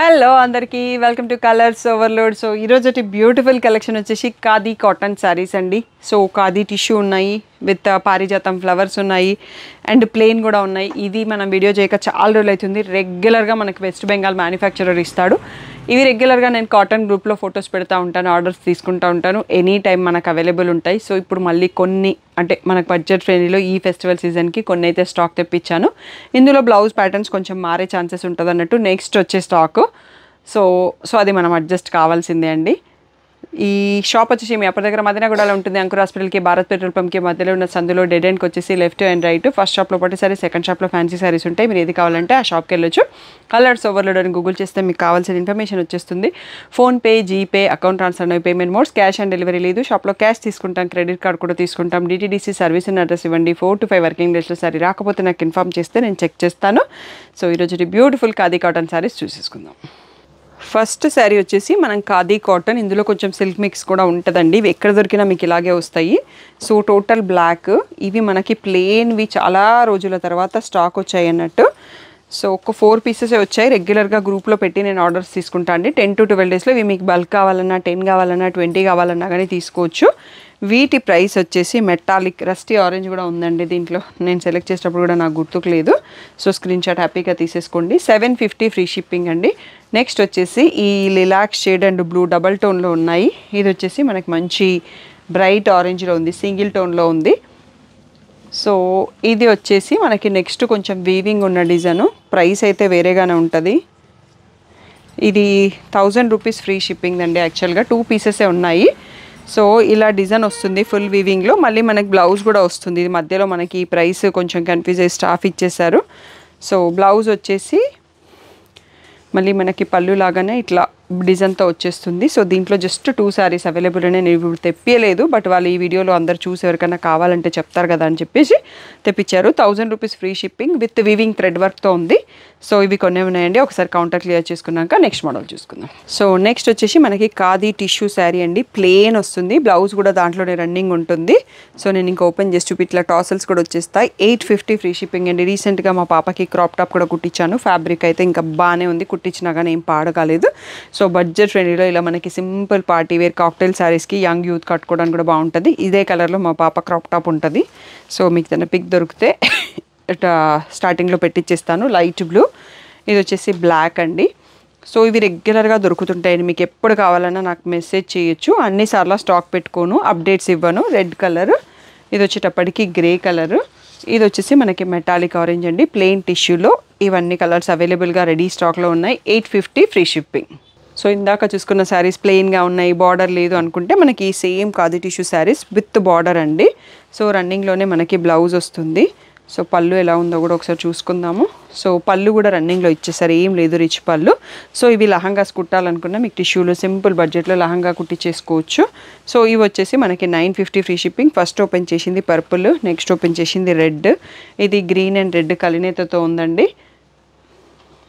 Hello అందరికీ welcome to colours overload. So ఈరోజు beautiful collection వచ్చేసి ఖాదీ కాటన్ శారీస్ అండి. సో ఖాదీ టిష్యూ ఉన్నాయి, విత్ పారిజాతం ఫ్లవర్స్ ఉన్నాయి, అండ్ ప్లెయిన్ కూడా ఉన్నాయి. ఇది మనం వీడియో చేయక చాలా రోజులు అవుతుంది. రెగ్యులర్గా మనకు వెస్ట్ బెంగాల్ మ్యానుఫ్యాక్చరర్ ఇస్తాడు. ఇవి రెగ్యులర్గా నేను కాటన్ గ్రూప్లో ఫొటోస్ పెడతా ఉంటాను, ఆర్డర్స్ తీసుకుంటూ ఉంటాను. ఎనీ టైం మనకు అవైలబుల్ ఉంటాయి. సో ఇప్పుడు మళ్ళీ కొన్ని అంటే మనకు బడ్జెట్ ఫ్రెండ్లీలో ఈ ఫెస్టివల్ సీజన్కి కొన్ని అయితే స్టాక్ తెప్పించాను. ఇందులో బ్లౌజ్ ప్యాటర్న్స్ కొంచెం మారే ఛాన్సెస్ ఉంటుంది అన్నట్టు. నెక్స్ట్ వచ్చే స్టాక్ సో అది మనం అడ్జస్ట్ కావాల్సిందే అండి. ఈ షాప్ వచ్చేసి మీ అప్పటి దగ్గర మదనగూడలో ఉంటుంది. అంకుర్ హాస్పిటల్కి, భారత్ పెట్రోల్ పంప్కి మధ్యలో ఉన్న సందులో డెడ్ ఎండ్కి వచ్చేసి లెఫ్ట్ అండ్ రైట్. ఫస్ట్ షాప్లో పట్టు సారీ, సెకండ్ షాప్లో ఫ్యాన్సీ సారీస్ ఉంటాయి. మీరు ఏది కావాలంటే ఆ షాప్కి వెళ్ళొచ్చు. కలర్స్ ఓవర్లోడ్ అని గూగుల్ చేస్తే మీకు కావాల్సిన ఇన్ఫర్మేషన్ వచ్చేస్తుంది. ఫోన్పే, జీపే, అకౌంట్ ట్రాన్స్ఫర్ అనేవి payment modes. Cash on delivery లేదు. షాప్లో క్యాష్ తీసుకుంటాం, క్రెడిట్ కార్డ్ కూడా తీసుకుంటాం. DTDC సర్వీస్ అండ్ అడ్రస్ ఇవ్వండి. 4 to 5 వర్కింగ్ డేస్లో సారీ రాకపోతే నాకు ఇన్ఫామ్ చేస్తే నేను చెక్ చేస్తాను. సో ఈరోజు బ్యూటిఫుల్ ఖాదీ కాటన్ సారీస్ చూసేసుకుందాం. ఫస్ట్ శారీ వచ్చేసి మనం ఖాదీ కాటన్, ఇందులో కొంచెం సిల్క్ మిక్స్ కూడా ఉంటుందండి. ఇవి ఎక్కడ దొరికినా మీకు ఇలాగే వస్తాయి. So total block. ఇవి మనకి ప్లెయిన్వి చాలా రోజుల తర్వాత స్టాక్ వచ్చాయి అన్నట్టు. సో ఒక 4 పీసెసే వచ్చాయి. రెగ్యులర్గా గ్రూప్లో పెట్టి నేను ఆర్డర్స్ తీసుకుంటా అండి. 10 to 12 డేస్లో ఇవి మీకు బల్క్ కావాలన్నా, 10 కావాలన్నా, 20 కావాలన్నా కానీ తీసుకోవచ్చు. వీటి ప్రైస్ వచ్చేసి మెటాలిక్ రస్టీ ఆరెంజ్ కూడా ఉందండి దీంట్లో. నేను సెలెక్ట్ చేసేటప్పుడు కూడా నాకు గుర్తుకు లేదు. సో స్క్రీన్ షాట్ హ్యాపీగా తీసేసుకోండి. 750 ఫ్రీ షిప్పింగ్ అండి. నెక్స్ట్ వచ్చేసి ఈ lilac shade and blue double టోన్లో ఉన్నాయి. ఇది వచ్చేసి మనకి మంచి బ్రైట్ ఆరెంజ్లో ఉంది, సింగిల్ టోన్లో ఉంది. సో ఇది వచ్చేసి మనకి నెక్స్ట్ కొంచెం వీవింగ్ ఉన్న డిజైను. ప్రైస్ అయితే వేరేగానే ఉంటుంది. ఇది 1000 రూపీస్ ఫ్రీ షిప్పింగ్ అండి. యాక్చువల్గా 2 పీసెసే ఉన్నాయి. సో ఇలా డిజైన్ వస్తుంది ఫుల్ వీవింగ్లో. మళ్ళీ మనకి బ్లౌజ్ కూడా వస్తుంది. ఇది మధ్యలో మనకి ఈ ప్రైస్ కొంచెం కన్ఫ్యూజ్ అయ్యి స్టాఫ్ ఇచ్చేసారు. సో బ్లౌజ్ వచ్చేసి మళ్ళీ మనకి పళ్ళు లాగానే ఇట్లా డిజైన్తో వచ్చేస్తుంది. సో దీంట్లో జస్ట్ 2 శారీస్ అవైలబుల్ అని నేను ఇప్పుడు తెప్పియలేదు, బట్ వాళ్ళు ఈ వీడియోలో అందరు చూసి ఎవరికైనా కావాలంటే చెప్తారు కదా అని చెప్పేసి తెప్పించారు. 1000 rupees free shipping with weaving thread వర్క్తో ఉంది. సో ఇవి కొన్ని ఉన్నాయండి. ఒకసారి కౌంటర్ క్లియర్ చేసుకున్నాక నెక్స్ట్ మోడల్ చూసుకుందాం. సో నెక్స్ట్ వచ్చేసి మనకి ఖాదీ టిష్యూ శారీ అండి. ప్లెయిన్ వస్తుంది, బ్లౌజ్ కూడా దాంట్లోనే రన్నింగ్ ఉంటుంది. సో నేను ఇంకా ఓపెన్ చేసి చూపి ఇట్లా టాసల్స్ కూడా వచ్చేస్తాయి. 850 ఫ్రీ షిప్పింగ్ అండి. రీసెంట్గా మా పాపకి క్రాప్ టాప్ కూడా కుట్టించాను. ఫ్యాబ్రిక్ అయితే ఇంకా బాగానే ఉంది, కుట్టించినా కానీ ఏం పాడకాలేదు. సో బడ్జెట్ ఫ్రెండ్లీలో ఇలా మనకి సింపుల్ పార్టీ వేర్ కాక్టైల్ శారీస్కి యంగ్ యూత్ కట్టుకోవడానికి కూడా బాగుంటుంది. ఇదే కలర్లో మా పాప క్రాప్ టాప్ ఉంటుంది. సో మీకు తన పిక్ దొరికితే ఇట్లా స్టార్టింగ్లో పెట్టించేస్తాను. లైట్ బ్లూ, ఇది వచ్చేసి బ్లాక్ అండి. సో ఇవి రెగ్యులర్గా దొరుకుతుంటాయండి. మీకు ఎప్పుడు కావాలన్నా నాకు మెసేజ్ చేయొచ్చు. అన్నిసార్లు స్టాక్ పెట్టుకోను, అప్డేట్స్ ఇవ్వను. రెడ్ కలర్, ఇది వచ్చేటప్పటికి గ్రే కలరు, ఇది వచ్చేసి మనకి మెటాలిక్ ఆరెంజ్ అండి. ప్లెయిన్ టిష్యూలో ఇవన్నీ కలర్స్ అవైలబుల్గా రెడీ స్టాక్లో ఉన్నాయి. 850 ఫ్రీ షిప్పింగ్. సో ఇందాక చూసుకున్న శారీస్ ప్లెయిన్గా ఉన్నాయి, బార్డర్ లేదు అనుకుంటే మనకి same khadi tissue saris with border అండి. సో రన్నింగ్లోనే మనకి బ్లౌజ్ వస్తుంది. సో పళ్ళు ఎలా ఉందో కూడా ఒకసారి చూసుకుందాము. సో పళ్ళు కూడా రన్నింగ్లో ఇచ్చేసారు, ఏం లేదు రిచ్ పళ్ళు. సో ఇవి లహంగాస్ కుట్టాలనుకున్నా మీకు టిష్యూలో సింపుల్ బడ్జెట్లో లహంగా కుట్టించేసుకోవచ్చు. సో ఇవి వచ్చేసి మనకి 950 ఫ్రీ షిప్పింగ్. ఫస్ట్ ఓపెన్ చేసింది పర్పుల్, నెక్స్ట్ ఓపెన్ చేసింది రెడ్. ఇది గ్రీన్ అండ్ రెడ్ కలినేతతో ఉందండి.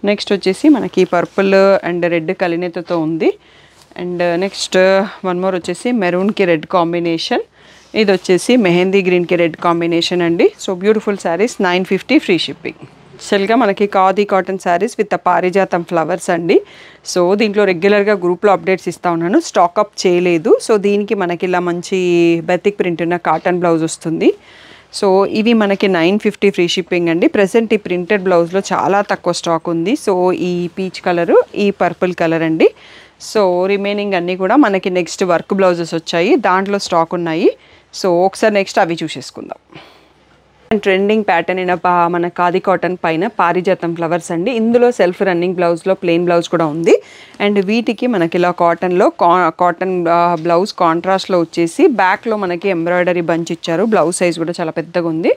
నెక్స్ట్ వచ్చేసి మనకి పర్పుల్ అండ్ రెడ్ కలినేతతో ఉంది. అండ్ నెక్స్ట్ వన్ మోర్ వచ్చేసి మెరూన్కి రెడ్ కాంబినేషన్. ఇది వచ్చేసి మెహందీ గ్రీన్కి రెడ్ కాంబినేషన్ అండి. So beautiful saris, 950 free shipping. యాక్చువల్గా మనకి ఖాదీ కాటన్ శారీస్ విత్ పారిజాతం ఫ్లవర్స్ అండి. సో దీంట్లో రెగ్యులర్గా గ్రూప్లో అప్డేట్స్ ఇస్తూ ఉన్నాను, స్టాకప్ చేయలేదు. సో దీనికి మనకి ఇలా మంచి బెతిక్ ప్రింట్ ఉన్న కాటన్ బ్లౌజ్ వస్తుంది. సో ఇవి మనకి 950 ఫ్రీ షిప్పింగ్ అండి. ప్రజెంట్ ఈ ప్రింటెడ్ బ్లౌజ్లో చాలా తక్కువ స్టాక్ ఉంది. సో ఈ పీచ్ కలరు, ఈ పర్పుల్ కలర్ అండి. సో రిమైనింగ్ అన్నీ కూడా మనకి నెక్స్ట్ వర్క్ బ్లౌజెస్ వచ్చాయి, దాంట్లో స్టాక్ ఉన్నాయి. సో ఒకసారి నెక్స్ట్ అవి చూసేసుకుందాం. ట్రెండింగ్ ప్యాటర్న్ అయిన మన ఖాదీ కాటన్ పైన పారిజాతం ఫ్లవర్స్ అండి. ఇందులో సెల్ఫ్ రన్నింగ్ బ్లౌజ్లో ప్లెయిన్ బ్లౌజ్ కూడా ఉంది. అండ్ వీటికి మనకి ఇలా కాటన్లో కాటన్ బ్లౌజ్ కాంట్రాస్ట్లో వచ్చేసి బ్యాక్లో మనకి ఎంబ్రాయిడరీ బంచ్ ఇచ్చారు. బ్లౌజ్ సైజ్ కూడా చాలా పెద్దగా ఉంది.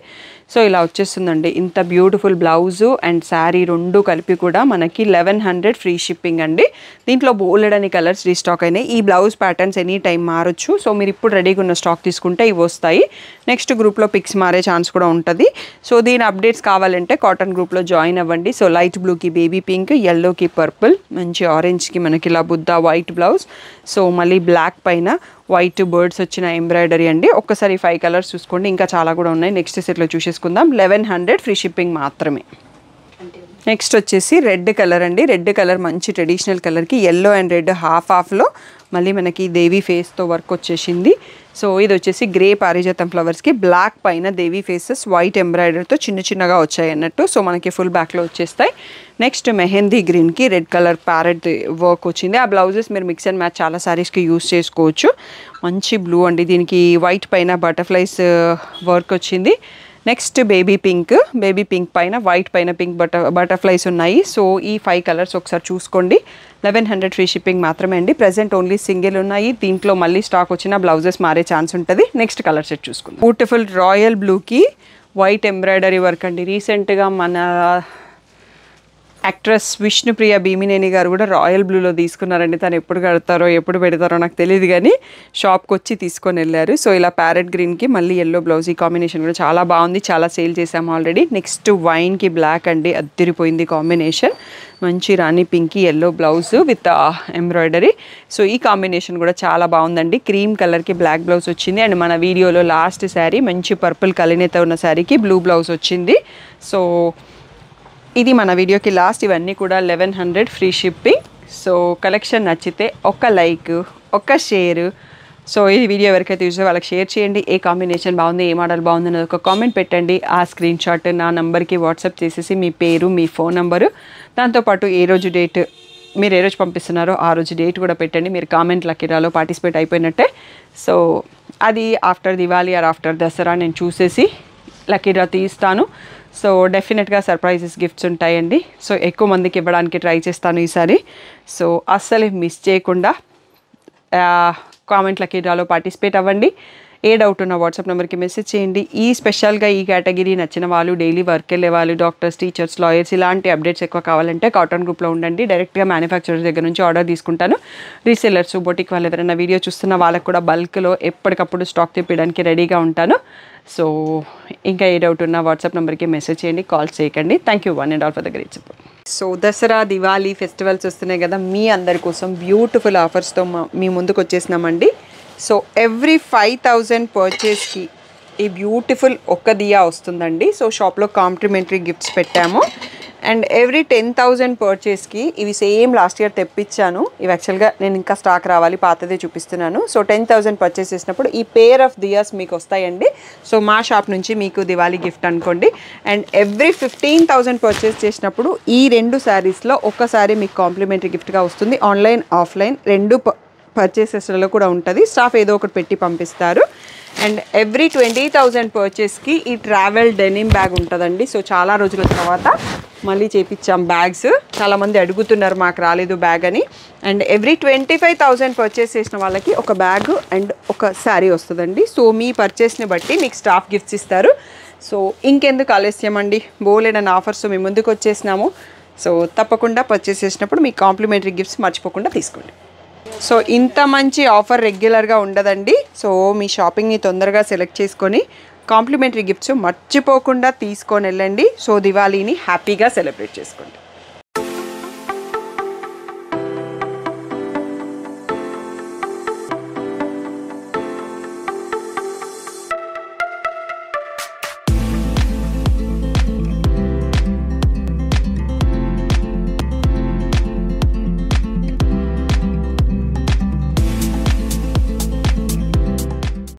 సో ఇలా వచ్చేస్తుందండి. ఇంత బ్యూటిఫుల్ బ్లౌజు అండ్ శారీ రెండు కలిపి కూడా మనకి 1100 ఫ్రీ షిప్పింగ్ అండి. దీంట్లో బోలెడని కలర్స్ రీస్టాక్ అయినాయి. ఈ బ్లౌజ్ ప్యాటర్న్స్ ఎనీ టైం మారొచ్చు. సో మీరు ఇప్పుడు రెడీగా ఉన్న స్టాక్ తీసుకుంటే ఇవి వస్తాయి. నెక్స్ట్ గ్రూప్లో పిక్స్ మారే ఛాన్స్ కూడా ఉంటుంది. సో దీని అప్డేట్స్ కావాలంటే కాటన్ గ్రూప్లో జాయిన్ అవ్వండి. సో లైట్ బ్లూకి బేబీ పింక్, ఎల్లోకి పర్పుల్, మంచి ఆరెంజ్కి మనకి ఇలా బుద్ధ వైట్ బ్లౌజ్. సో మళ్ళీ బ్లాక్ పైన వైట్ బర్డ్స్ వచ్చిన ఎంబ్రాయిడరీ అండి. ఒక్కసారి 5 కలర్స్ చూసుకోండి, ఇంకా చాలా కూడా ఉన్నాయి. నెక్స్ట్ సెట్లో చూసేసుకుందాం. 1100 ఫ్రీ షిప్పింగ్ మాత్రమే. నెక్స్ట్ వచ్చేసి రెడ్ కలర్ అండి. రెడ్ కలర్ మంచి ట్రెడిషనల్ కలర్కి ఎల్లో అండ్ రెడ్ హాఫ్లో మళ్ళీ మనకి దేవి ఫేస్తో వర్క్ వచ్చేసింది. సో ఇది వచ్చేసి గ్రే పారిజాతం ఫ్లవర్స్కి బ్లాక్ పైన దేవి ఫేసెస్ వైట్ ఎంబ్రాయిడరీతో చిన్న చిన్నగా వచ్చాయి అన్నట్టు. సో మనకి ఫుల్ బ్యాక్లో వచ్చేస్తాయి. నెక్స్ట్ మెహందీ గ్రీన్కి రెడ్ కలర్ ప్యారెట్ వర్క్ వచ్చింది. ఆ బ్లౌజెస్ మీరు మిక్స్ అండ్ మ్యాచ్ చాలా సారీస్కి యూస్ చేసుకోవచ్చు. మంచి బ్లూ అండి, దీనికి వైట్ పైన బటర్ఫ్లైస్ వర్క్ వచ్చింది. నెక్స్ట్ బేబీ పింక్ పైన వైట్ పైన పింక్ బటర్ఫ్లైస్ ఉన్నాయి. సో ఈ 5 కలర్స్ ఒకసారి చూసుకోండి. 1100 ఫ్రీ షిప్పింగ్ మాత్రమే అండి. ప్రెజెంట్ ఓన్లీ సింగిల్ ఉన్నాయి. దీంట్లో మళ్ళీ స్టాక్ వచ్చిన బ్లౌజెస్ మారే ఛాన్స్ ఉంటుంది. నెక్స్ట్ కలర్ సెట్ చూసుకుందాం. బ్యూటిఫుల్ రాయల్ బ్లూకి వైట్ ఎంబ్రాయిడరీ వర్క్ అండి. రీసెంట్గా మన యాక్ట్రెస్ విష్ణుప్రియ భీమినేని గారు కూడా రాయల్ బ్లూలో తీసుకున్నారండి. తను ఎప్పుడు కడతారో ఎప్పుడు పెడతారో నాకు తెలియదు, కానీ షాప్కి వచ్చి తీసుకొని వెళ్ళారు. సో ఇలా ప్యారెట్ గ్రీన్కి మళ్ళీ ఎల్లో బ్లౌజ్, ఈ కాంబినేషన్ కూడా చాలా బాగుంది. చాలా సేల్ చేసాము ఆల్రెడీ. నెక్స్ట్ వైన్కి బ్లాక్ అండి, అద్దరిపోయింది కాంబినేషన్. మంచి రాణి పింక్కి yellow blouse with embroidery. So ఈ కాంబినేషన్ కూడా చాలా బాగుందండి. క్రీమ్ కలర్కి బ్లాక్ బ్లౌజ్ వచ్చింది. అండ్ మన వీడియోలో లాస్ట్ శారీ మంచి పర్పుల్ కలినేత ఉన్న శారీకి బ్లూ బ్లౌజ్ వచ్చింది. సో ఇది మన వీడియోకి లాస్ట్. ఇవన్నీ కూడా 1100 ఫ్రీ షిప్పింగ్. సో కలెక్షన్ నచ్చితే ఒక లైక్, ఒక షేర్. సో ఈ వీడియో ఎవరికైతే చూసే వాళ్ళకి షేర్ చేయండి. ఏ కాంబినేషన్ బాగుంది, ఏ మోడల్ బాగుంది అనేది ఒక కామెంట్ పెట్టండి. ఆ స్క్రీన్ షాట్ నా నెంబర్కి వాట్సాప్ చేసేసి మీ పేరు, మీ ఫోన్ నెంబరు, దాంతోపాటు ఏ రోజు డేట్ మీరు ఏ రోజు పంపిస్తున్నారో ఆ రోజు డేట్ కూడా పెట్టండి. మీరు కామెంట్ లక్కీరాలో పార్టిసిపేట్ అయిపోయినట్టే. సో అది after Diwali or after Dasara నేను చూసేసి లక్కీ డ్రా తీస్తాను. సో డెఫినెట్గా సర్ప్రైజెస్ గిఫ్ట్స్ ఉంటాయండి. సో ఎక్కువ మందికి ఇవ్వడానికి ట్రై చేస్తాను ఈసారి. సో అస్సలు మిస్ చేయకుండా కామెంట్ లక్కీ డ్రాలో పార్టిసిపేట్ అవ్వండి. ఏ డౌట్ ఉన్న వాట్సాప్ నెంబర్కి మెసేజ్ చేయండి. ఈ స్పెషల్గా ఈ కేటగిరీ నచ్చిన వాళ్ళు, డైలీ వర్క్ వెళ్ళే వాళ్ళు, డాక్టర్స్, టీచర్స్, లాయర్స్ ఇలాంటి అప్డేట్స్ ఎక్కువ కావాలంటే కాటన్ గ్రూప్లో ఉండండి. డైరెక్ట్గా మ్యానుఫ్యాక్చరర్స్ దగ్గర నుంచి ఆర్డర్ తీసుకుంటాను. రీసెల్లర్స్, బొటిక్ వాళ్ళు ఎవరైనా వీడియో చూస్తున్న వాళ్ళకు కూడా బల్క్లో ఎప్పటికప్పుడు స్టాక్ తెప్పడానికి రెడీగా ఉంటాను. సో ఇంకా ఏ డౌట్ ఉన్నా వాట్సాప్ నెంబర్కి మెసేజ్ చేయండి, కాల్ చేయకండి. Thank you one and all for the great support. So Dasara, Diwali festivals వస్తున్నాయి కదా, మీ అందరి కోసం బ్యూటిఫుల్ ఆఫర్స్తో మీ ముందుకు వచ్చేసినామండి. సో ఎవ్రీ 5000 పర్చేస్కి ఈ బ్యూటిఫుల్ ఒక్క దియా వస్తుందండి. సో షాప్లో కాంప్లిమెంటరీ గిఫ్ట్స్ పెట్టాము. అండ్ ఎవ్రీ 10,000 పర్చేస్కి ఇవి సేమ్ లాస్ట్ ఇయర్ తెప్పించాను. ఇవి యాక్చువల్గా నేను ఇంకా స్టాక్ రావాలి, పాతదే చూపిస్తున్నాను. సో 10,000 పర్చేస్ చేసినప్పుడు ఈ పేర్ ఆఫ్ దియాస్ మీకు వస్తాయండి. సో మా షాప్ నుంచి మీకు దివాళీ గిఫ్ట్ అనుకోండి. అండ్ ఎవ్రీ 15,000 పర్చేస్ చేసినప్పుడు ఈ 2 శారీస్లో ఒక్కసారి మీకు కాంప్లిమెంటరీ గిఫ్ట్గా వస్తుంది. ఆన్లైన్, ఆఫ్లైన్ 2 పర్చేసెస్లలో కూడా ఉంటుంది. స్టాఫ్ ఏదో ఒకటి పెట్టి పంపిస్తారు. అండ్ ఎవ్రీ 20,000 పర్చేస్కి ఈ ట్రావెల్ డెనిమ్ బ్యాగ్ ఉంటుందండి. సో చాలా రోజుల తర్వాత మళ్ళీ చేపించాం బ్యాగ్స్. చాలామంది అడుగుతున్నారు మాకు రాలేదు బ్యాగ్ అని. అండ్ ఎవ్రీ 25,000 పర్చేస్ చేసిన వాళ్ళకి ఒక బ్యాగ్ అండ్ ఒక శారీ వస్తుందండి. సో మీ పర్చేస్ని బట్టి మీకు స్టాఫ్ గిఫ్ట్స్ ఇస్తారు. సో ఇంకెందుకు ఆలస్యం అండి, బోలెడన్ ఆఫర్స్ మీ ముందుకు వచ్చేసినాము. సో తప్పకుండా పర్చేస్ చేసినప్పుడు మీ కాంప్లిమెంటరీ గిఫ్ట్స్ మర్చిపోకుండా తీసుకోండి. సో ఇంత మంచి ఆఫర్ రెగ్యులర్గా ఉండదండి. సో మీ షాపింగ్ని తొందరగా సెలెక్ట్ చేసుకొని కాంప్లిమెంటరీ గిఫ్ట్స్ మర్చిపోకుండా తీసుకొని వెళ్ళండి. సో దివాళీని హ్యాపీగా సెలబ్రేట్ చేసుకోండి.